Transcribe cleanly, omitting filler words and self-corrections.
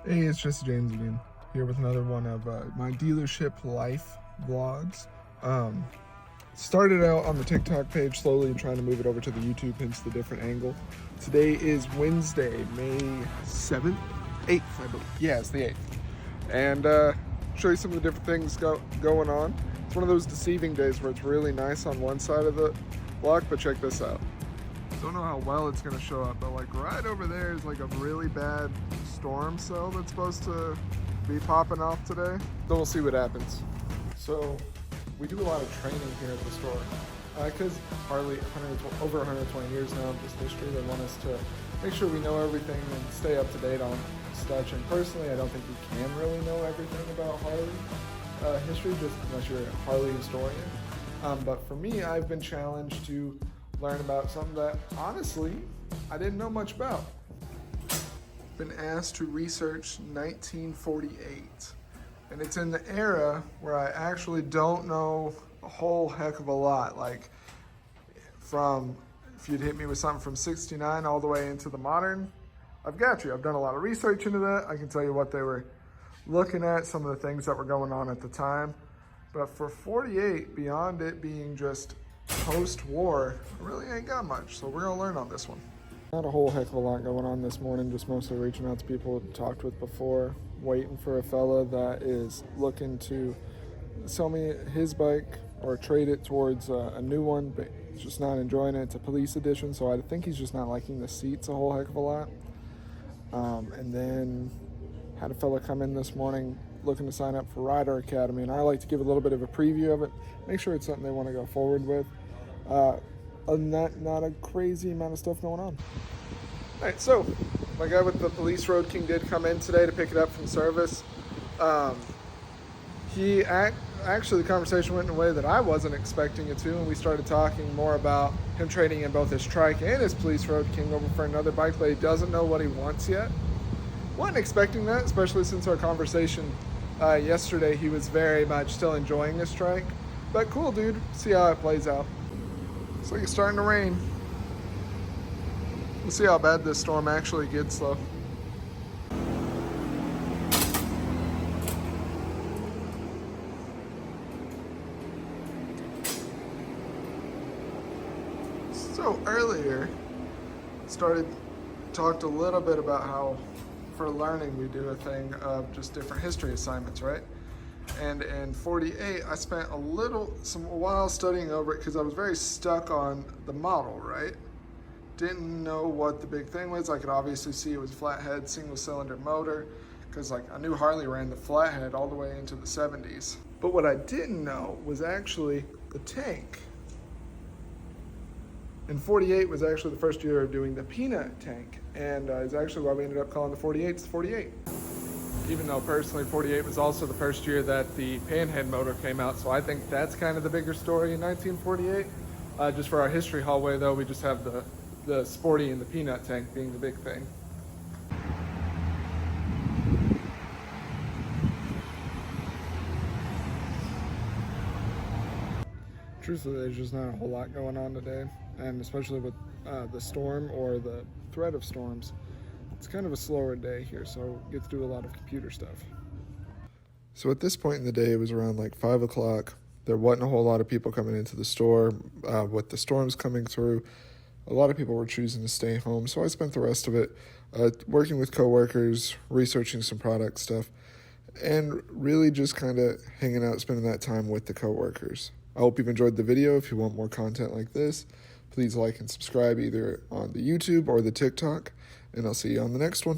Hey, it's Jesse James again, here with another one of my dealership life vlogs. Started out on the TikTok page slowly and trying to move it over to the YouTube, hence the different angle. Today is Wednesday, May 7th? 8th, I believe. Yeah, it's the 8th. And show you some of the different things going on. It's one of those deceiving days where it's really nice on one side of the block, but check this out. Don't know how well it's gonna show up, but like right over there is like a really bad storm cell that's supposed to be popping off today. So we'll see what happens. So we do a lot of training here at the store because Harley, over 120 years now of this history, they want us to make sure we know everything and stay up to date on such. And personally, I don't think you can really know everything about Harley history, just unless you're a Harley historian. But for me, I've been challenged to learn about something that honestly I didn't know much about. Been asked to research 1948, and it's in the era where I actually don't know a whole heck of a lot. Like from, if you'd hit me with something from 69 all the way into the modern, I've got you. I've done a lot of research into that. I can tell you what they were looking at, some of the things that were going on at the time. But for 48, beyond it being just post-war, I really ain't got much, so we're gonna learn on this one. Not a whole heck of a lot going on this morning, just mostly reaching out to people I've talked with before, waiting for a fella that is looking to sell me his bike or trade it towards a new one, but he's just not enjoying it. It's a police edition, so I think he's just not liking the seats a whole heck of a lot. And then had a fella come in this morning looking to sign up for Rider Academy, and I like to give a little bit of a preview of it, make sure it's something they want to go forward with. Other than that, not a crazy amount of stuff going on. All right, so my guy with the police Road King did come in today to pick it up from service. Actually, the conversation went in a way that I wasn't expecting it to, and we started talking more about him trading in both his trike and his police Road King over for another bike that he doesn't know what he wants yet. Wasn't expecting that, especially since our conversation yesterday. He was very much still enjoying his trike, but cool, dude. See how it plays out. Looks like it's starting to rain. We'll see how bad this storm actually gets, though. So earlier, talked a little bit about how for learning we do a thing of just different history assignments, right? And in 48, I spent a while studying over it because I was very stuck on the model, right? Didn't know what the big thing was. I could obviously see it was flathead, single cylinder motor, because like I knew Harley ran the flathead all the way into the 70s. But what I didn't know was actually the tank. And 48 was actually the first year of doing the peanut tank, and it's actually why we ended up calling the 48s the 48. Even though personally 48 was also the first year that the panhead motor came out, so I think that's kind of the bigger story in 1948. Just for our history hallway though, we just have the sporty and the peanut tank being the big thing. Truthfully, there's just not a whole lot going on today, and especially with the storm or the threat of storms, it's kind of a slower day here, so get to do a lot of computer stuff. So at this point in the day, it was around like 5 o'clock. There wasn't a whole lot of people coming into the store. With the storms coming through, a lot of people were choosing to stay home, so I spent the rest of it working with coworkers, researching some product stuff, and really just kind of hanging out, spending that time with the coworkers. I hope you've enjoyed the video. If you want more content like this, please like and subscribe either on the YouTube or the TikTok, and I'll see you on the next one.